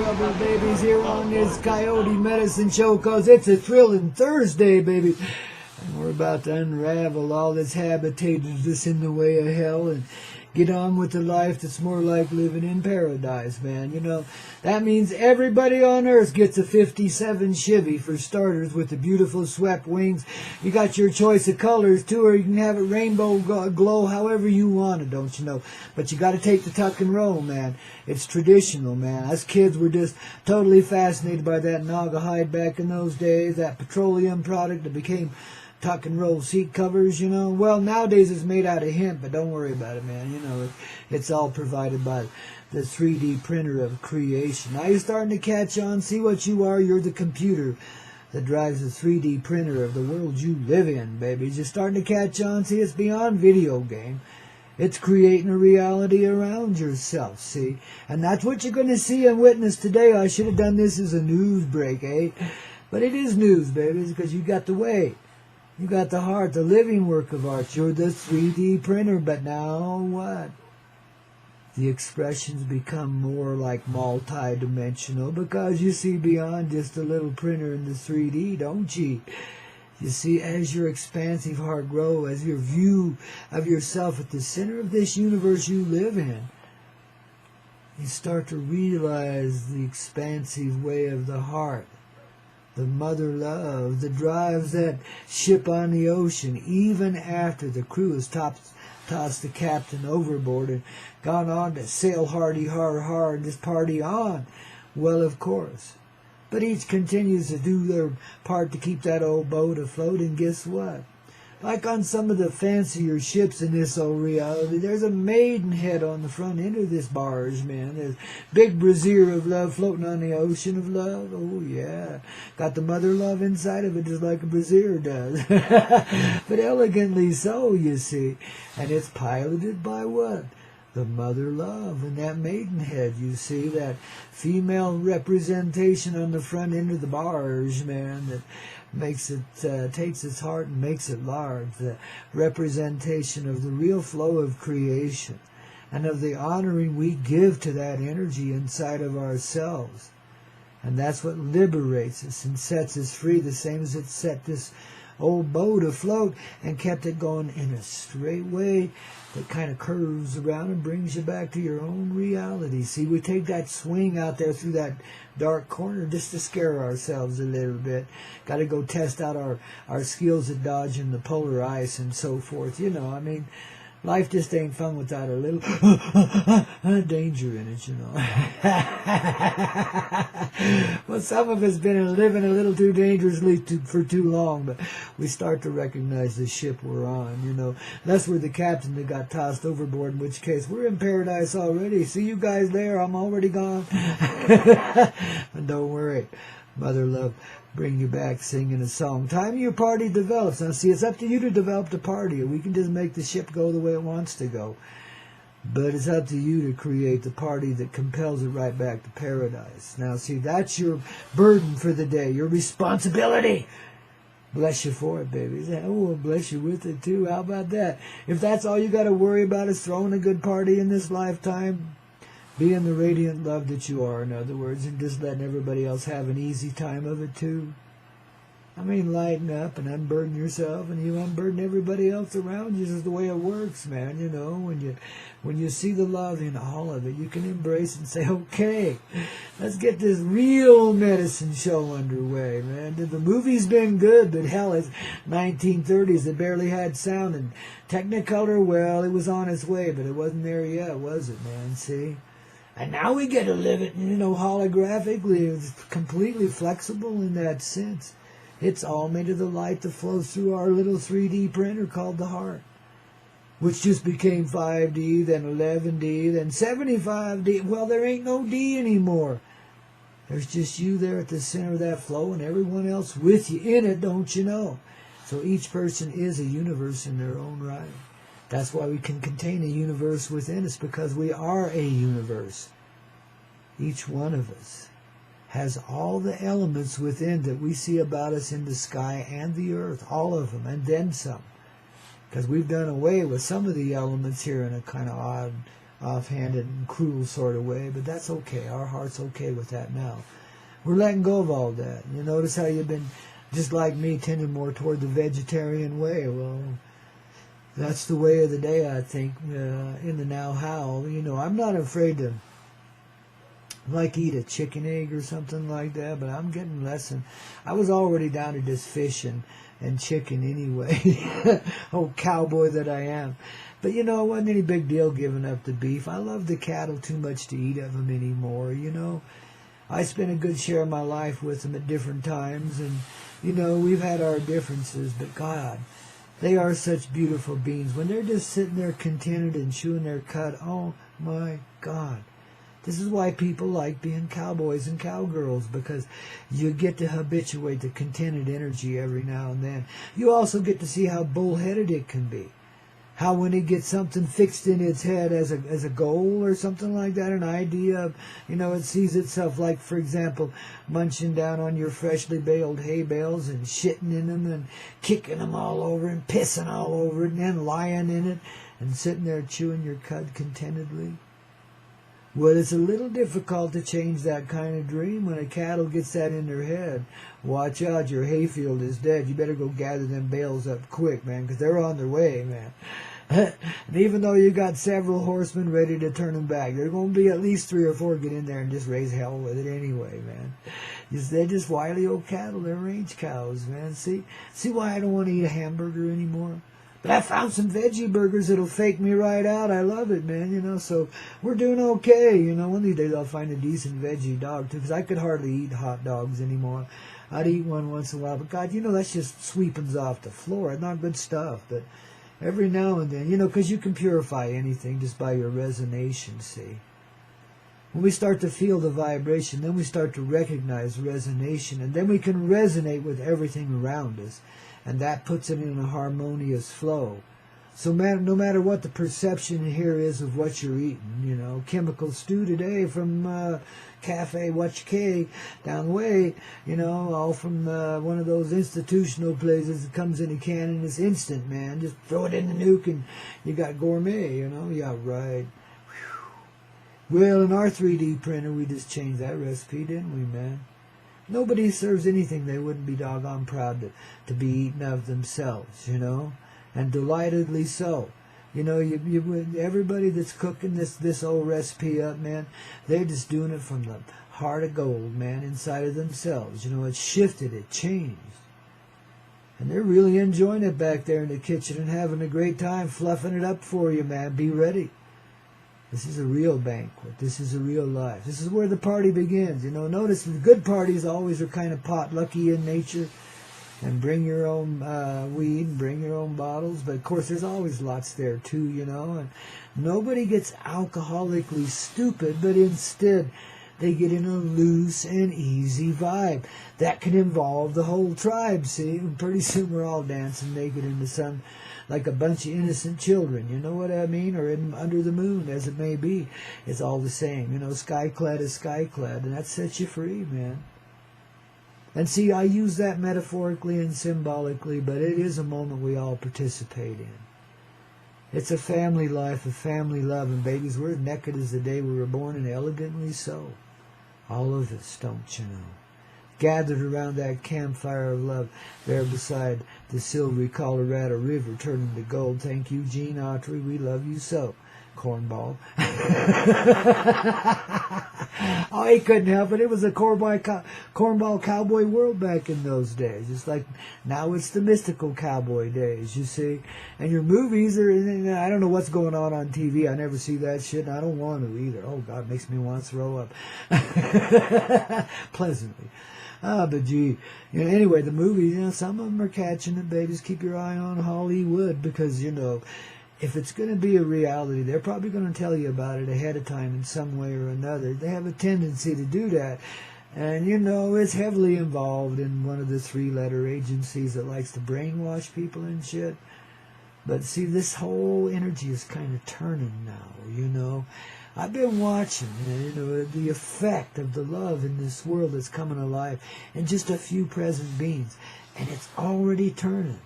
trouble, babies, here on this Coyote Medicine Show, 'cause it's a thrilling Thursday, baby. And we're about to unravel all that's habitated us in the way of hell and get on with the life that's more like living in paradise, man. You know, that means everybody on earth gets a 57 Chevy for starters with the beautiful swept wings. You got your choice of colors, too, or you can have it rainbow glow however you want it, don't you know? But you got to take the tuck and roll, man. It's traditional, man. Us kids were just totally fascinated by that Naga hide back in those days, that petroleum product that became tuck and roll seat covers, you know. Well, nowadays it's made out of hemp, but don't worry about it, man. You know, it's all provided by the 3D printer of creation. Now you're starting to catch on. See what you are. You're the computer that drives the 3D printer of the world you live in, baby. You're starting to catch on. See, it's beyond video game. It's creating a reality around yourself, see? And that's what you're going to see and witness today. I should have done this as a news break, eh? But it is news, baby, because you got the way. You got the heart, the living work of art. You're the 3D printer, but now what? The expressions become more like multi-dimensional because you see beyond just a little printer in the 3D, don't you? You see, as your expansive heart grows, as your view of yourself at the center of this universe you live in, you start to realize the expansive way of the heart. The mother love that drives that ship on the ocean, even after the crew has tossed the captain overboard and gone on to sail hardy har and just party on. Well, of course. But each continues to do their part to keep that old boat afloat, and guess what? Like on some of the fancier ships in this old reality, there's a maidenhead on the front end of this barge, man. There's big brazier of love floating on the ocean of love. Oh, yeah. Got the mother love inside of it just like a brazier does. But elegantly so, you see. And it's piloted by what? The mother love and that maidenhead, you see, that female representation on the front end of the barge, man, that makes it, takes its heart and makes it large, the representation of the real flow of creation and of the honoring we give to that energy inside of ourselves. And that's what liberates us and sets us free, the same as it set this old boat afloat and kept it going in a straight way that kind of curves around and brings you back to your own reality. See, we take that swing out there through that dark corner just to scare ourselves a little bit. Got to go test out our skills at dodging the polar ice and so forth. You know, I mean, life just ain't fun without a little danger in it, you know. Well, some of us been living a little too dangerously for too long, but we start to recognize the ship we're on, you know. Unless we're the captain that got tossed overboard, in which case we're in paradise already. See you guys there, I'm already gone. But don't worry, Mother Love bring you back singing a song. Time your party develops. Now, see, it's up to you to develop the party. We can just make the ship go the way it wants to go. But it's up to you to create the party that compels it right back to paradise. Now, see, that's your burden for the day, your responsibility. Bless you for it, baby. Oh, bless you with it, too. How about that? If that's all you got to worry about is throwing a good party in this lifetime, being the radiant love that you are, in other words, and just letting everybody else have an easy time of it, too. I mean, lighten up and unburden yourself, and you unburden everybody else around you. This is the way it works, man, you know. When you see the love in all of it, you can embrace and say, okay, let's get this real medicine show underway, man. The movie's been good, but hell, it's 1930s. It barely had sound, and Technicolor, well, it was on its way, but it wasn't there yet, was it, man? See? And now we get to live it, you know, holographically. It's completely flexible in that sense. It's all made of the light that flows through our little 3D printer called the heart, which just became 5D, then 11D, then 75D. Well, there ain't no D anymore. There's just you there at the center of that flow and everyone else with you in it, don't you know? So each person is a universe in their own right. That's why we can contain a universe within us, because we are a universe. Each one of us has all the elements within that we see about us in the sky and the earth, all of them, and then some. Because we've done away with some of the elements here in a kind of offhanded and cruel sort of way, but that's okay. Our heart's okay with that now. We're letting go of all that. You notice how you've been, just like me, tending more toward the vegetarian way. Well, that's the way of the day, I think, in the now how. You know, I'm not afraid to, like, eat a chicken egg or something like that, but I'm getting less. And I was already down to just fish and chicken anyway. Oh, cowboy that I am. But, you know, it wasn't any big deal giving up the beef. I love the cattle too much to eat of them anymore, you know. I spent a good share of my life with them at different times, and, you know, we've had our differences, but God, they are such beautiful beings. When they're just sitting there contented and chewing their cud, oh my God. This is why people like being cowboys and cowgirls, because you get to habituate the contented energy every now and then. You also get to see how bullheaded it can be. How when it gets something fixed in its head as a goal or something like that, an idea of, you know, it sees itself, like, for example, munching down on your freshly baled hay bales and shitting in them and kicking them all over and pissing all over it and then lying in it and sitting there chewing your cud contentedly. Well, it's a little difficult to change that kind of dream when a cattle gets that in their head. Watch out, your hayfield is dead. You better go gather them bales up quick, man, because they're on their way, man. And even though you got several horsemen ready to turn them back, there are going to be at least 3 or 4 get in there and just raise hell with it anyway, man. They're just wily old cattle. They're range cows, man. See why I don't want to eat a hamburger anymore? But I found some veggie burgers that'll fake me right out. I love it, man, you know, so we're doing okay. You know, one of these days I'll find a decent veggie dog, too, because I could hardly eat hot dogs anymore. I'd eat one once in a while, but God, you know, that's just sweepings off the floor. It's not good stuff, but every now and then, you know, because you can purify anything just by your resonation, see. When we start to feel the vibration, then we start to recognize resonation, and then we can resonate with everything around us. And that puts it in a harmonious flow. So no matter what the perception here is of what you're eating, you know, chemical stew today from Cafe Watch K down the way, you know, all from one of those institutional places that comes in a can and it's instant, man. Just throw it in the nuke and you got gourmet, you know. Yeah, right. Whew. Well, in our 3D printer, we just changed that recipe, didn't we, man? Nobody serves anything they wouldn't be doggone proud to be eaten of themselves, you know, and delightedly so. You know, everybody that's cooking this old recipe up, man, they're just doing it from the heart of gold, man, inside of themselves. You know, it shifted, it changed. And they're really enjoying it back there in the kitchen and having a great time fluffing it up for you, man. Be ready. This is a real banquet. This is a real life. This is where the party begins. You know, notice the good parties always are kind of potlucky in nature. And bring your own weed and bring your own bottles. But, of course, there's always lots there, too, you know. And nobody gets alcoholically stupid, but instead they get in a loose and easy vibe. That can involve the whole tribe, see? And pretty soon we're all dancing naked in the sun like a bunch of innocent children, you know what I mean? Or under the moon, as it may be. It's all the same. You know, sky-clad is sky-clad, and that sets you free, man. And see, I use that metaphorically and symbolically, but it is a moment we all participate in. It's a family life, a family love, and babies, we're as naked as the day we were born, and elegantly so. All of us, don't you know? Gathered around that campfire of love there beside the silvery Colorado River turning to gold. Thank you, Gene Autry. We love you so, cornball. Oh, he couldn't help it. It was a cornball cowboy world back in those days. It's like now it's the mystical cowboy days, you see. And your movies are, I don't know what's going on TV. I never see that shit, and I don't want to either. Oh, God, it makes me want to throw up. Pleasantly. But gee, you know, anyway, the movies, you know, some of them are catching it, babies. Keep your eye on Hollywood because, you know, if it's going to be a reality, they're probably going to tell you about it ahead of time in some way or another. They have a tendency to do that. And, you know, it's heavily involved in one of the 3-letter agencies that likes to brainwash people and shit. But see, this whole energy is kind of turning now, you know. I've been watching, you know, the effect of the love in this world that's coming alive in just a few present beings. And it's already turning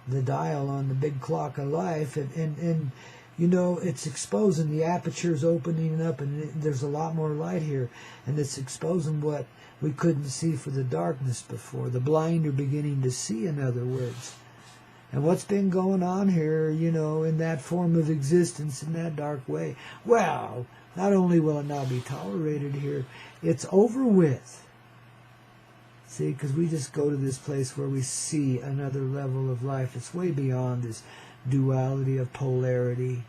the dial on the big clock of life. And you know, it's exposing, the aperture's opening up, and there's a lot more light here, and it's exposing what we couldn't see for the darkness before. The blind are beginning to see, in other words. And what's been going on here, you know, in that form of existence, in that dark way? Well, not only will it not be tolerated here, it's over with. See, because we just go to this place where we see another level of life. It's way beyond this duality of polarity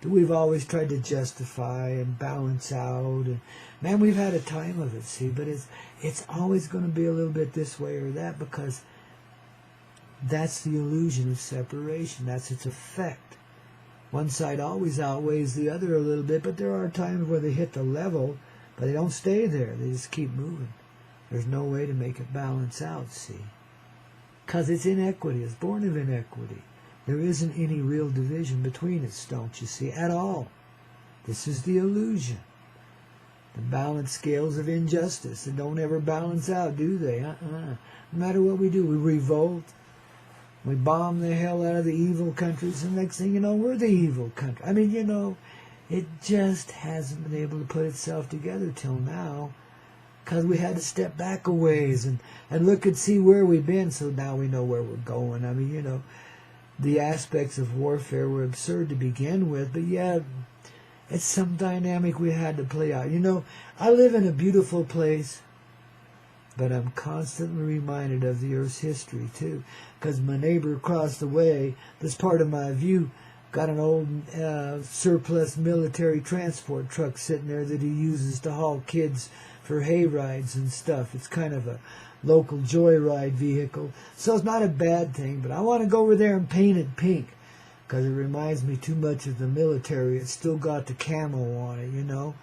that we've always tried to justify and balance out. And man, we've had a time of it, see, but it's always going to be a little bit this way or that, because that's the illusion of separation. That's its effect. One side always outweighs the other a little bit, but there are times where they hit the level, but they don't stay there. They just keep moving. There's no way to make it balance out, see? Because it's inequity. It's born of inequity. There isn't any real division between us, don't you see, at all. This is the illusion. The balanced scales of injustice that don't ever balance out, do they? No matter what we do, we revolt. We bomb the hell out of the evil countries, and next thing you know, we're the evil country. I mean, you know, it just hasn't been able to put itself together till now, because we had to step back a ways and look and see where we've been, so now we know where we're going. I mean, you know, the aspects of warfare were absurd to begin with, but yeah, it's some dynamic we had to play out. You know, I live in a beautiful place, but I'm constantly reminded of the Earth's history, too, because my neighbor across the way, this part of my view, got an old surplus military transport truck sitting there that he uses to haul kids for hay rides and stuff. It's kind of a local joyride vehicle, so it's not a bad thing, but I want to go over there and paint it pink, because it reminds me too much of the military. It's still got the camo on it, you know.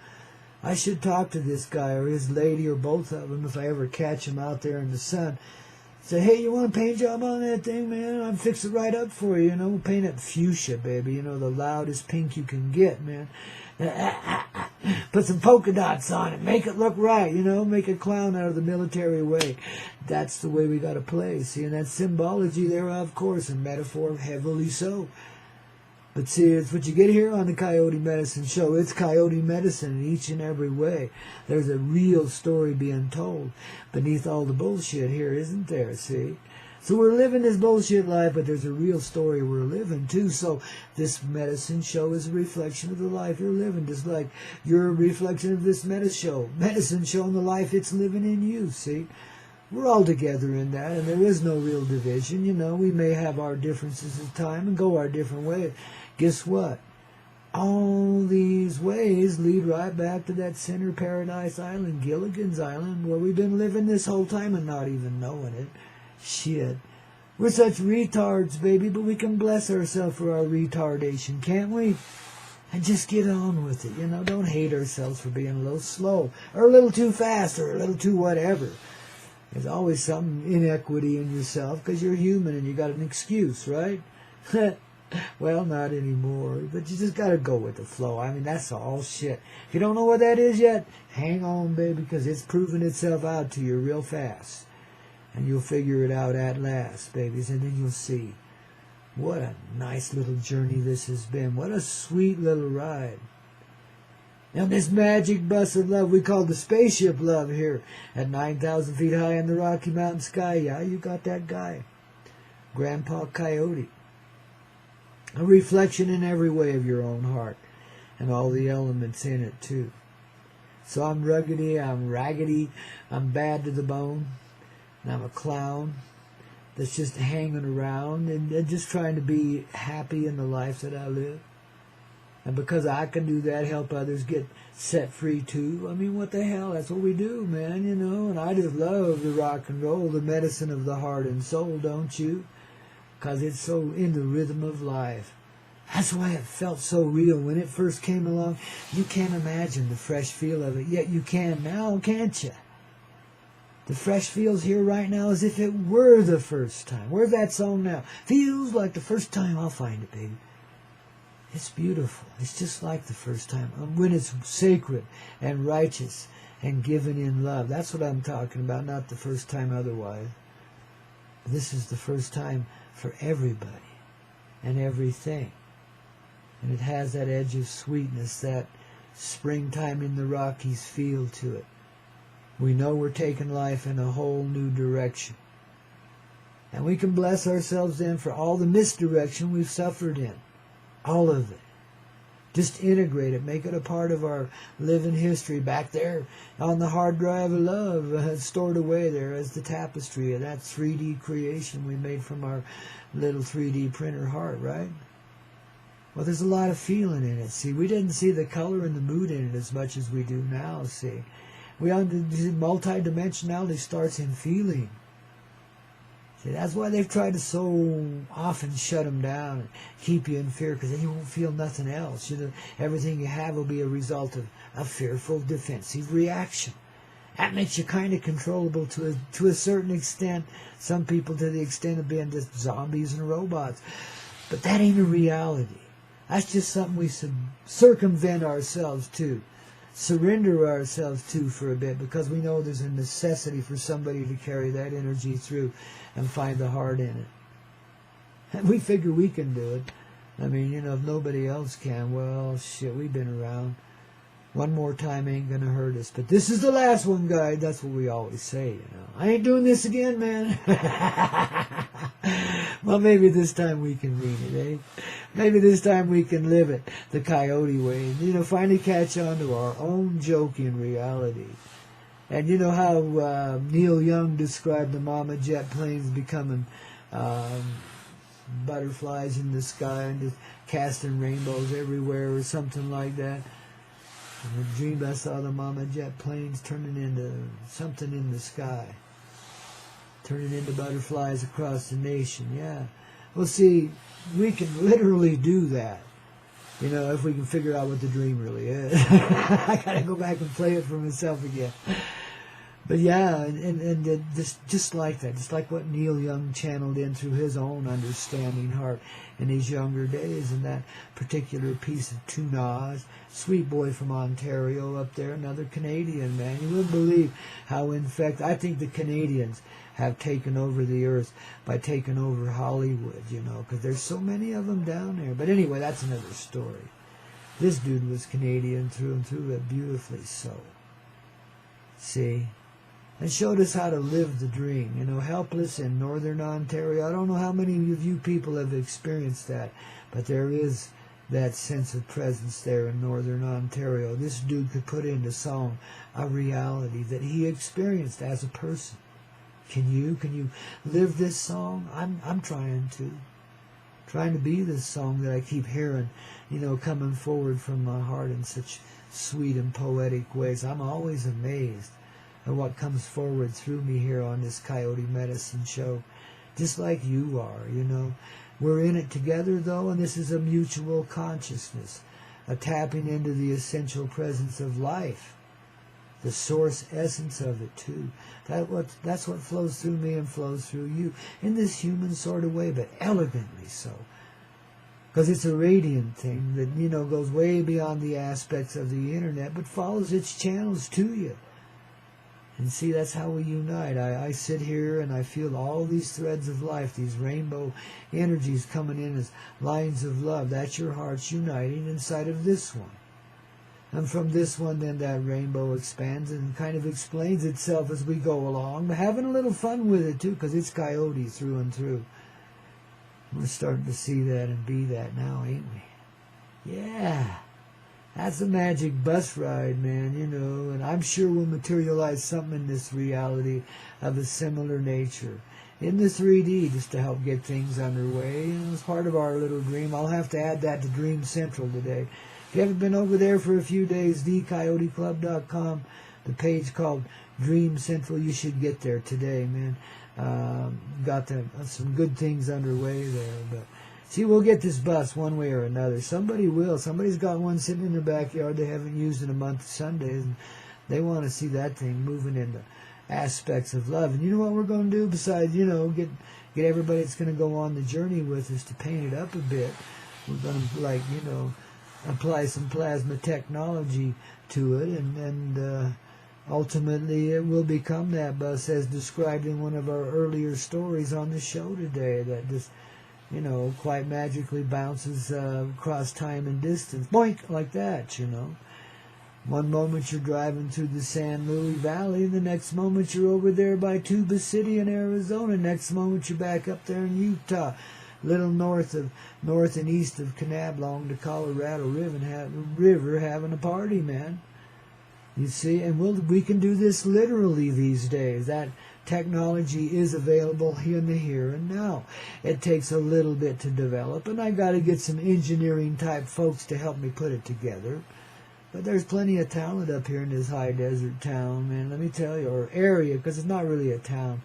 I should talk to this guy or his lady or both of them if I ever catch him out there in the sun. Say, hey, you want a paint job on that thing, man? I'll fix it right up for you, you know. Paint it fuchsia, baby, you know, the loudest pink you can get, man. Put some polka dots on it. Make it look right, you know. Make a clown out of the military way. That's the way we got to play, see. And that symbology there, of course, and metaphor heavily so. But see, it's what you get here on the Koyote Medicine Show. It's Koyote Medicine in each and every way. There's a real story being told beneath all the bullshit here, isn't there, see? So we're living this bullshit life, but there's a real story we're living, too. So this medicine show is a reflection of the life you're living, just like you're a reflection of this medicine show and the life it's living in you, see? We're all together in that, and there is no real division, you know. We may have our differences of time and go our different ways. Guess what? All these ways lead right back to that center paradise island, Gilligan's Island, where we've been living this whole time and not even knowing it. Shit. We're such retards, baby, but we can bless ourselves for our retardation, can't we? And just get on with it, you know. Don't hate ourselves for being a little slow, or a little too fast, or a little too whatever. There's always some inequity in yourself, because you're human and you got an excuse, right? Well, not anymore, but you just got to go with the flow. I mean, that's all shit. If you don't know what that is yet, hang on, baby, because it's proving itself out to you real fast. And you'll figure it out at last, babies, and then you'll see. What a nice little journey this has been. What a sweet little ride. Now, this magic bus of love we call the spaceship love here at 9,000 feet high in the Rocky Mountain sky. Yeah, you got that guy. Grandpaw Coyote. A reflection in every way of your own heart and all the elements in it, too. So I'm ruggedy, I'm raggedy, I'm bad to the bone, and I'm a clown that's just hanging around and just trying to be happy in the life that I live. And because I can do that, help others get set free too. I mean, what the hell? That's what we do, man, you know. And I just love the rock and roll, the medicine of the heart and soul, don't you? Because it's so in the rhythm of life. That's why it felt so real when it first came along. You can't imagine the fresh feel of it, yet you can now, can't you? The fresh feels here right now as if it were the first time. Where's that song now? Feels like the first time. I'll find it, baby. It's beautiful. It's just like the first time. When it's sacred and righteous and given in love. That's what I'm talking about, not the first time otherwise. This is the first time for everybody and everything. And it has that edge of sweetness, that springtime in the Rockies feel to it. We know we're taking life in a whole new direction. And we can bless ourselves then for all the misdirection we've suffered in. All of it. Just integrate it. Make it a part of our living history back there on the hard drive of love, stored away there as the tapestry of that 3D creation we made from our little 3D printer heart, right? Well, there's a lot of feeling in it. See, we didn't see the color and the mood in it as much as we do now, see. Multi-dimensionality starts in feeling. See, that's why they've tried to so often shut them down and keep you in fear, because then you won't feel nothing else. Everything you have will be a result of a fearful, defensive reaction. That makes you kind of controllable to a certain extent. Some people to the extent of being just zombies and robots. But that ain't a reality. That's just something we circumvent ourselves to. Surrender ourselves to for a bit, because we know there's a necessity for somebody to carry that energy through and find the heart in it. And we figure we can do it. I mean, if nobody else can, well, shit, we've been around. One more time ain't gonna hurt us. But this is the last one, guys. That's what we always say, I ain't doing this again, man. Well, maybe this time we can mean it, eh? Maybe this time we can live it the coyote way. And, finally catch on to our own joking reality. And you know how Neil Young described the mama jet planes becoming butterflies in the sky and just casting rainbows everywhere or something like that. In a dream I saw the mama jet planes turning into something in the sky. Turning into butterflies across the nation, yeah. Well, see, we can literally do that. If we can figure out what the dream really is. I gotta go back and play it for myself again. But yeah, and just like that, just like what Neil Young channeled in through his own understanding heart in his younger days, and that particular piece of Tunaz, sweet boy from Ontario up there, another Canadian, man. You wouldn't believe how I think the Canadians have taken over the earth by taking over Hollywood, because there's so many of them down there. But anyway, that's another story. This dude was Canadian through and through, but beautifully so. See? And showed us how to live the dream. Helpless in northern Ontario. I don't know how many of you people have experienced that, but there is that sense of presence there in northern Ontario. This dude could put into song a reality that he experienced as a person. Can you live this song? I'm trying to be this song that I keep hearing, coming forward from my heart in such sweet and poetic ways. I'm always amazed at what comes forward through me here on this Coyote Medicine Show, just like you are, We're in it together, though, and this is a mutual consciousness, a tapping into the essential presence of life, the source essence of it, too. That's what flows through me and flows through you in this human sort of way, but elegantly so. Because it's a radiant thing that, goes way beyond the aspects of the internet, but follows its channels to you. And see, that's how we unite. I sit here and I feel all these threads of life, these rainbow energies coming in as lines of love. That's your hearts uniting inside of this one. And from this one, then that rainbow expands and kind of explains itself as we go along. But having a little fun with it, too, because it's coyote through and through. We're starting to see that and be that now, ain't we? Yeah. That's a magic bus ride, man, and I'm sure we'll materialize something in this reality of a similar nature. In the 3D, just to help get things underway, as part of our little dream. I'll have to add that to Dream Central today. If you haven't been over there for a few days, thecoyoteclub.com, the page called Dream Central, you should get there today, man. Got some good things underway there, but see, we'll get this bus one way or another. Somebody will. Somebody's got one sitting in their backyard they haven't used in a month of Sundays, and they want to see that thing moving into aspects of love. And you know what we're going to do besides, get everybody that's going to go on the journey with us to paint it up a bit. We're going to, apply some plasma technology to it, and ultimately it will become that bus as described in one of our earlier stories on the show today, that this you know, quite magically bounces across time and distance. Boink, like that, you know. One moment you're driving through the San Luis Valley, the next moment you're over there by Tuba City in Arizona, next moment you're back up there in Utah, little north and east of Kanab, along the Colorado River, having a party, man. You see, and we can do this literally these days. That technology is available in the here and now. It takes a little bit to develop, and I got to get some engineering type folks to help me put it together. But there's plenty of talent up here in this high desert town, man, let me tell you, or area, because it's not really a town.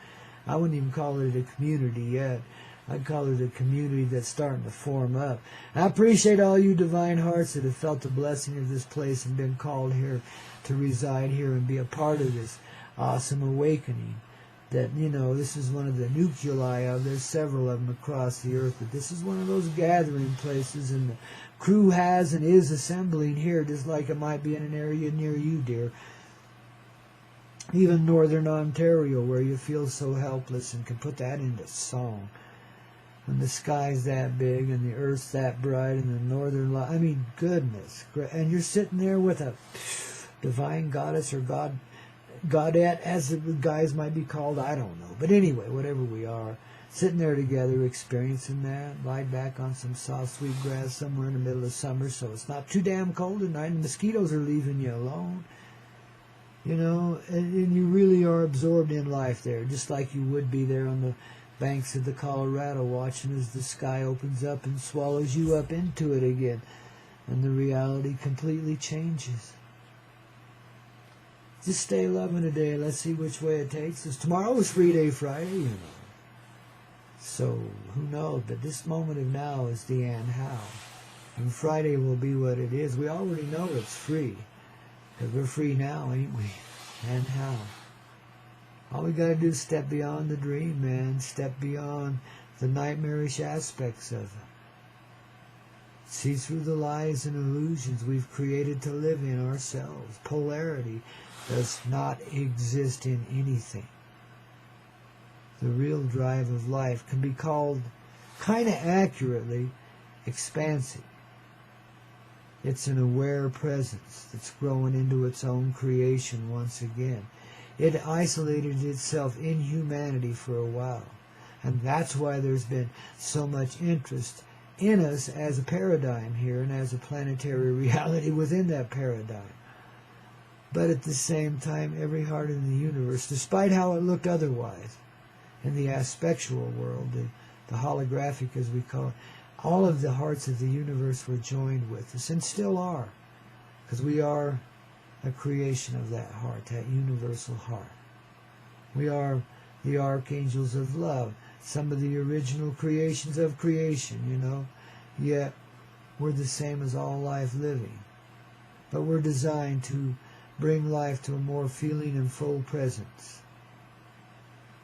I wouldn't even call it a community yet. I'd call it a community that's starting to form up. I appreciate all you divine hearts that have felt the blessing of this place and been called here to reside here and be a part of this awesome awakening. That, you know, this is one of the nuclei of, there's several of them across the earth, but this is one of those gathering places, and the crew has and is assembling here, just like it might be in an area near you, dear. Even northern Ontario, where you feel so helpless and can put that into song. When the sky's that big and the earth's that bright and the northern light, I mean, goodness. And you're sitting there with a divine goddess or godette, as the guys might be called, I don't know. But anyway, whatever we are, sitting there together, experiencing that, lie back on some soft, sweet grass somewhere in the middle of summer, so it's not too damn cold at night, and the mosquitoes are leaving you alone. You know, and you really are absorbed in life there, just like you would be there on the banks of the Colorado, watching as the sky opens up and swallows you up into it again, and the reality completely changes. Just stay loving today. Let's see which way it takes us. Tomorrow is Free Day Friday, you know. So, who knows? But this moment of now is the and how. And Friday will be what it is. We already know it's free. Because we're free now, ain't we? And how. All we got to do is step beyond the dream, man. Step beyond the nightmarish aspects of it. See through the lies and illusions we've created to live in ourselves. Polarity does not exist in anything. The real drive of life can be called, kind of accurately, expansive. It's an aware presence that's growing into its own creation once again. It isolated itself in humanity for a while, and that's why there's been so much interest in us as a paradigm here and as a planetary reality within that paradigm. But at the same time, every heart in the universe, despite how it looked otherwise, in the aspectual world, the holographic as we call it, all of the hearts of the universe were joined with us, and still are, because we are a creation of that heart, that universal heart. We are the archangels of love, some of the original creations of creation, you know, yet we're the same as all life living. But we're designed to bring life to a more feeling and full presence,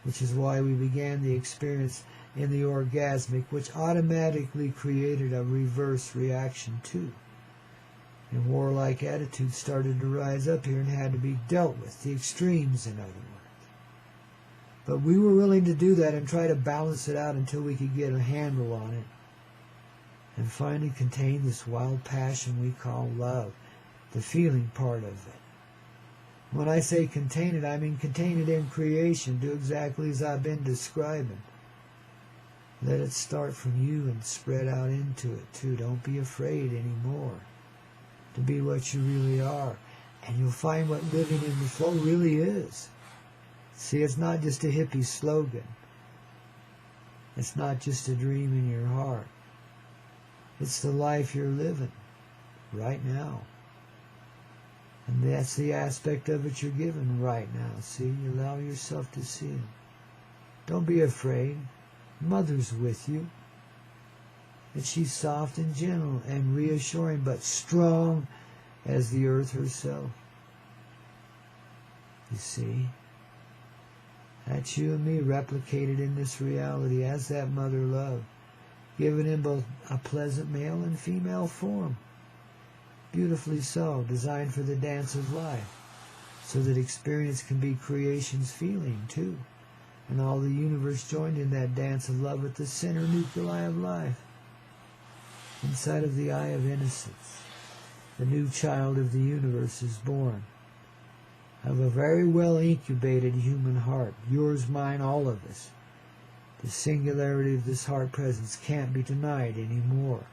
which is why we began the experience in the orgasmic, which automatically created a reverse reaction too. And warlike attitudes started to rise up here and had to be dealt with, the extremes in other words. But we were willing to do that and try to balance it out until we could get a handle on it and finally contain this wild passion we call love, the feeling part of it. When I say contain it, I mean contain it in creation. Do exactly as I've been describing. Let it start from you and spread out into it too. Don't be afraid anymore to be what you really are. And you'll find what living in the flow really is. See, it's not just a hippie slogan. It's not just a dream in your heart. It's the life you're living right now. And that's the aspect of it you're given right now. See, you allow yourself to see it. Don't be afraid. Mother's with you. And she's soft and gentle and reassuring, but strong as the earth herself. You see? That's you and me replicated in this reality as that mother love, given in both a pleasant male and female form. Beautifully so, designed for the dance of life, so that experience can be creation's feeling too. And all the universe joined in that dance of love at the center nuclei of life. Inside of the eye of innocence, the new child of the universe is born. Of a very well incubated human heart, yours, mine, all of us. The singularity of this heart presence can't be denied anymore.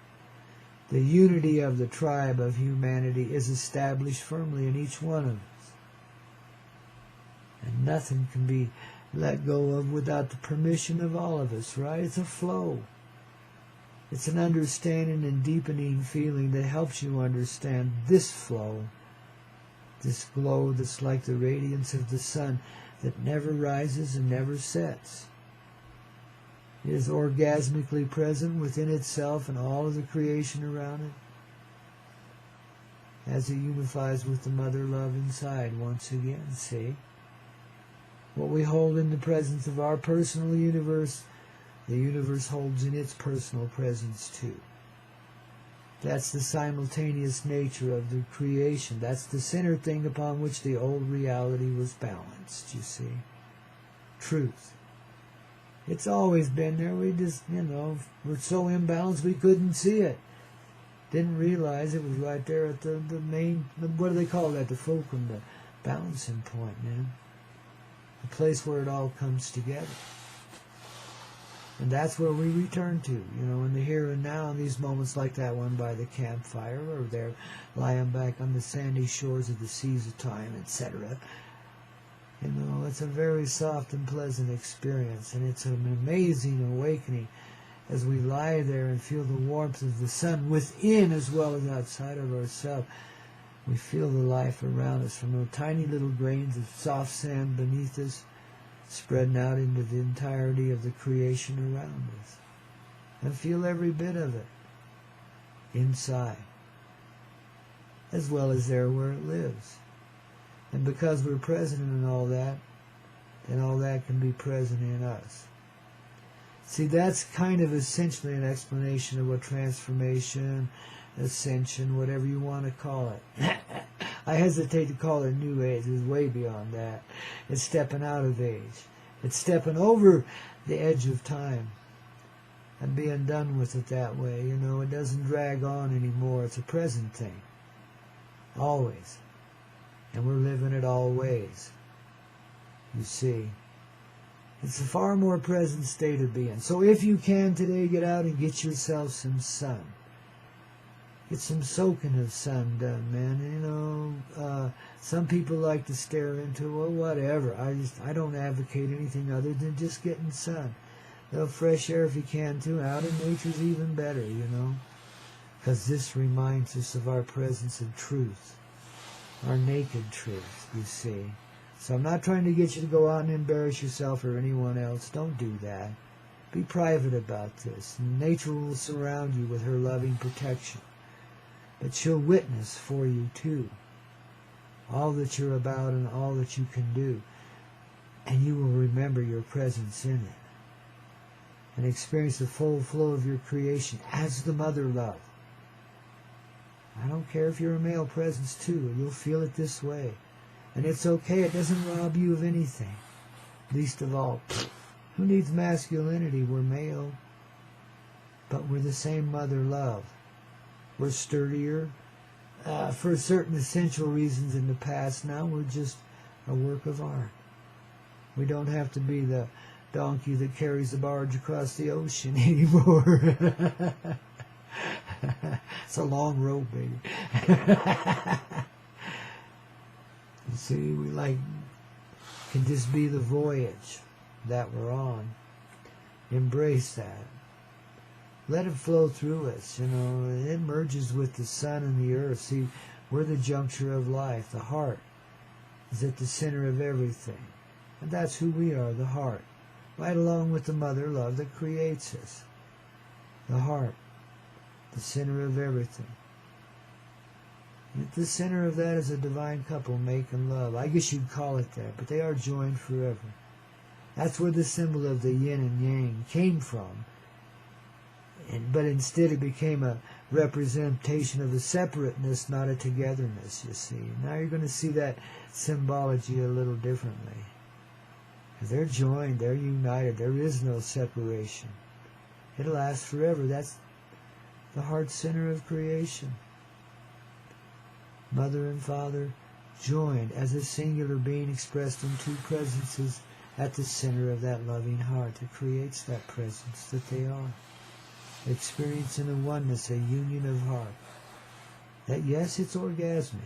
The unity of the tribe of humanity is established firmly in each one of us. And nothing can be let go of without the permission of all of us, right? It's a flow. It's an understanding and deepening feeling that helps you understand this flow, this glow that's like the radiance of the sun that never rises and never sets. It is orgasmically present within itself and all of the creation around it, as it unifies with the mother love inside once again, see? What we hold in the presence of our personal universe, the universe holds in its personal presence too. That's the simultaneous nature of the creation. That's the center thing upon which the old reality was balanced, you see. Truth. It's always been there. We just, we're so imbalanced we couldn't see it. Didn't realize it was right there at the main, what do they call that? The fulcrum, the balancing point, man. The place where it all comes together. And that's where we return to, in the here and now, in these moments like that one by the campfire, or they're lying back on the sandy shores of the seas of time, etc. It's a very soft and pleasant experience, and it's an amazing awakening as we lie there and feel the warmth of the sun within as well as outside of ourselves. We feel the life around us from the tiny little grains of soft sand beneath us, spreading out into the entirety of the creation around us. And feel every bit of it inside, as well as there where it lives. And because we're present in all that, then all that can be present in us. See, that's kind of essentially an explanation of what transformation, ascension, whatever you want to call it. I hesitate to call it New Age. It's way beyond that. It's stepping out of age. It's stepping over the edge of time and being done with it that way. It doesn't drag on anymore. It's a present thing. Always. And we're living it always. You see. It's a far more present state of being. So if you can today, get out and get yourself some sun. Get some soaking of sun done, man. Some people like to stare into, well, whatever. I don't advocate anything other than just getting sun. Fresh air if you can too. Out in nature's even better, because this reminds us of our presence of truth, our naked truth, you see. So I'm not trying to get you to go out and embarrass yourself or anyone else. Don't do that. Be private about this. Nature will surround you with her loving protection. But she'll witness for you too, all that you're about and all that you can do. And you will remember your presence in it. And experience the full flow of your creation as the mother love. I don't care if you're a male presence too, you'll feel it this way. And it's okay, it doesn't rob you of anything. Least of all, who needs masculinity? We're male. But we're the same mother love. We're sturdier for certain essential reasons in the past. Now we're just a work of art. We don't have to be the donkey that carries the barge across the ocean anymore. It's a long road, baby. You see, we can just be the voyage that we're on. Embrace that. Let it flow through us, It merges with the sun and the earth. See, we're the juncture of life. The heart is at the center of everything. And that's who we are, the heart. Right along with the mother love that creates us. The heart, the center of everything. And at the center of that is a divine couple making love. I guess you'd call it that, but they are joined forever. That's where the symbol of the yin and yang came from. But instead it became a representation of a separateness, not a togetherness, you see. Now you're going to see that symbology a little differently. They're joined, they're united, there is no separation. It lasts forever. That's the heart center of creation. Mother and Father joined as a singular being expressed in two presences at the center of that loving heart that creates that presence that they are. Experiencing a oneness, a union of heart. That yes, it's orgasmic.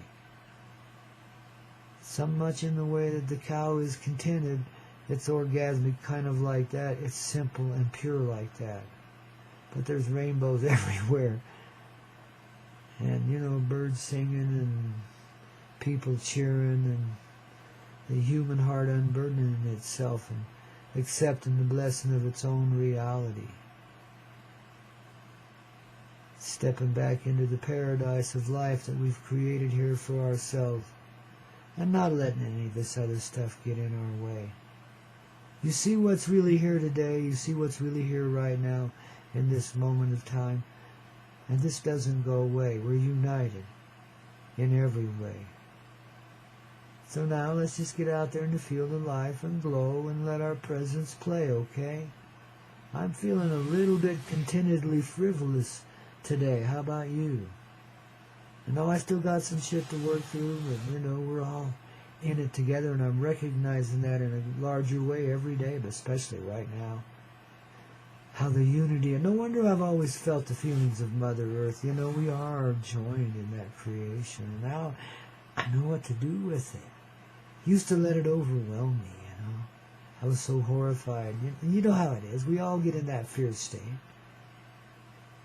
So much in the way that the cow is contented, it's orgasmic, kind of like that. It's simple and pure like that. But there's rainbows everywhere. And, you know, birds singing and people cheering and the human heart unburdening itself and accepting the blessing of its own reality. Stepping back into the paradise of life that we've created here for ourselves and not letting any of this other stuff get in our way. You see what's really here today. You see what's really here right now in this moment of time. And this doesn't go away. We're united in every way. So now let's just get out there in the field of life and glow and let our presence play, okay? I'm feeling a little bit contentedly frivolous today. How about you? I know I still got some shit to work through, but you know, we're all in it together, and I'm recognizing that in a larger way every day, but especially right now. How the unity, and no wonder I've always felt the feelings of Mother Earth. You know, we are joined in that creation, and now I know what to do with it. Used to let it overwhelm me, you know. I was so horrified. You know how it is. We all get in that fear state.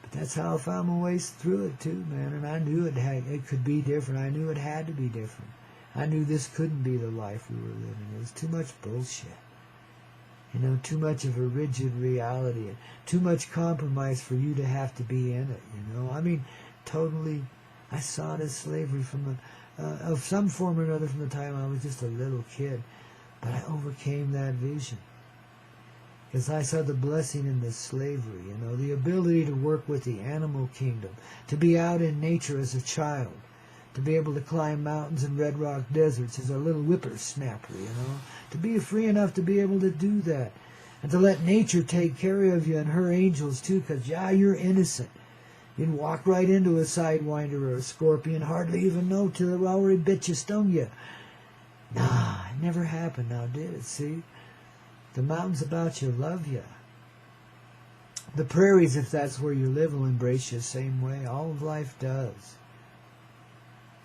But that's how I found my way through it too, man. And I knew it could be different. I knew it had to be different. I knew this couldn't be the life we were living. It was too much bullshit. You know, too much of a rigid reality. And too much compromise for you to have to be in it, you know. I mean, totally, I saw it as slavery from of some form or another from the time I was just a little kid. But I overcame that vision. Because I saw the blessing in this slavery, you know, the ability to work with the animal kingdom, to be out in nature as a child, to be able to climb mountains and red rock deserts as a little whippersnapper, you know, to be free enough to be able to do that, and to let nature take care of you and her angels too, because, yeah, you're innocent. You'd walk right into a sidewinder or a scorpion, hardly even know till it already bit you, stung you. Nah, it never happened now, did it, see? The mountains about you love you. The prairies, if that's where you live, will embrace you the same way. All of life does.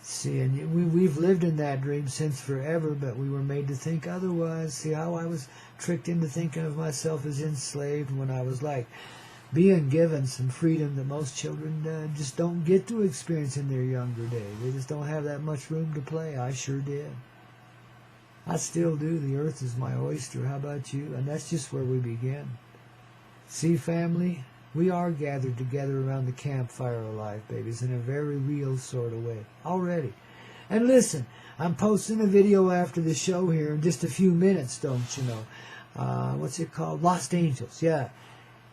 See, and we've lived in that dream since forever, but we were made to think otherwise. See how I was tricked into thinking of myself as enslaved when I was like being given some freedom that most children just don't get to experience in their younger days. They just don't have that much room to play. I sure did. I still do. The earth is my oyster. How about you? And that's just where we begin. See, family, we are gathered together around the campfire of life, babies, in a very real sort of way. Already. And listen, I'm posting a video after the show here in just a few minutes, don't you know? What's it called? Lost Angels, yeah.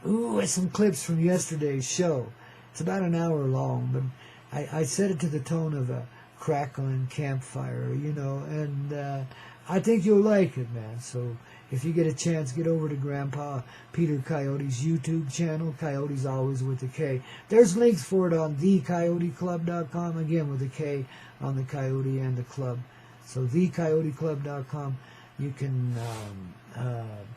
Ooh, it's some clips from yesterday's show. It's about an hour long, but I set it to the tone of a crackling campfire, you know, and I think you'll like it, man. So if you get a chance, get over to Grandpa Peter Coyote's YouTube channel. Coyote's always with a K. There's links for it on thecoyoteclub.com, again with a K on the Coyote and the Club. So thecoyoteclub.com. You can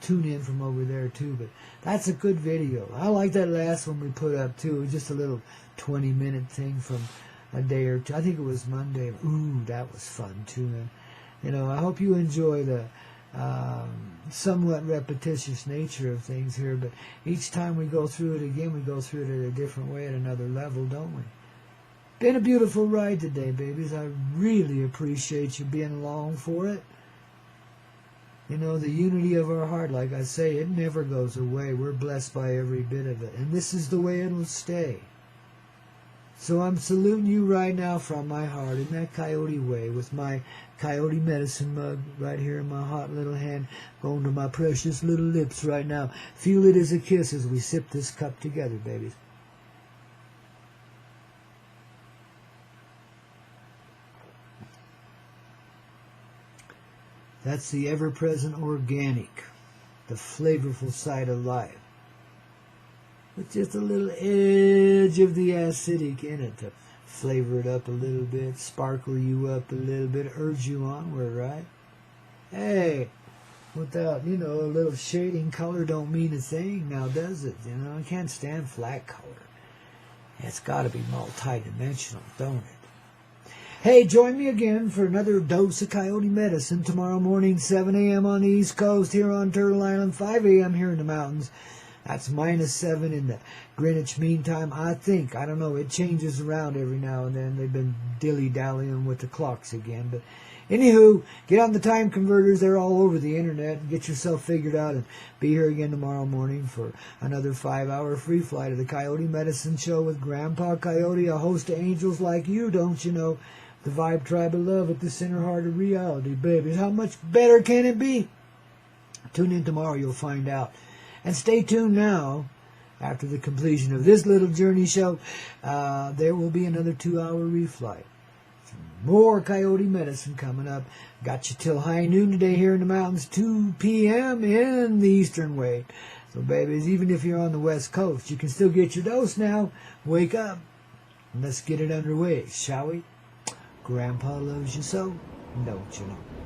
tune in from over there too. But that's a good video. I like that last one we put up too. It was just a little 20-minute thing from a day or two. I think it was Monday. Ooh, that was fun too, man. You know, I hope you enjoy the somewhat repetitious nature of things here, but each time we go through it again, we go through it at a different way, at another level, don't we? Been a beautiful ride today, babies. I really appreciate you being along for it. You know, the unity of our heart, like I say, it never goes away. We're blessed by every bit of it, and this is the way it'll stay. So I'm saluting you right now from my heart in that coyote way with my coyote medicine mug right here in my hot little hand, going to my precious little lips right now. Feel it as a kiss as we sip this cup together, babies. That's the ever-present organic, the flavorful side of life, with just a little edge of the acidic in it to flavor it up a little bit, sparkle you up a little bit, urge you onward, right? Hey, without, a little shading, color don't mean a thing now, does it? I can't stand flat color. It's got to be multi-dimensional, don't it? Hey, join me again for another dose of Coyote Medicine tomorrow morning, 7 a.m. on the East Coast, here on Turtle Island, 5 a.m. here in the mountains. That's -7 in the Greenwich Mean Time, I think. I don't know. It changes around every now and then. They've been dilly-dallying with the clocks again. But anywho, get on the time converters. They're all over the internet. And get yourself figured out and be here again tomorrow morning for another 5-hour free flight of the Coyote Medicine Show with Grandpa Coyote, a host of angels like you, don't you know? The vibe tribe of love at the center heart of reality, babies. How much better can it be? Tune in tomorrow. You'll find out. And stay tuned now. After the completion of this little journey show, there will be another 2-hour reflight. More Coyote Medicine coming up. Got you till high noon today here in the mountains, 2 p.m. in the Eastern Way. So, babies, even if you're on the West Coast, you can still get your dose now. Wake up. And let's get it underway, shall we? Grandpa loves you so, don't you know?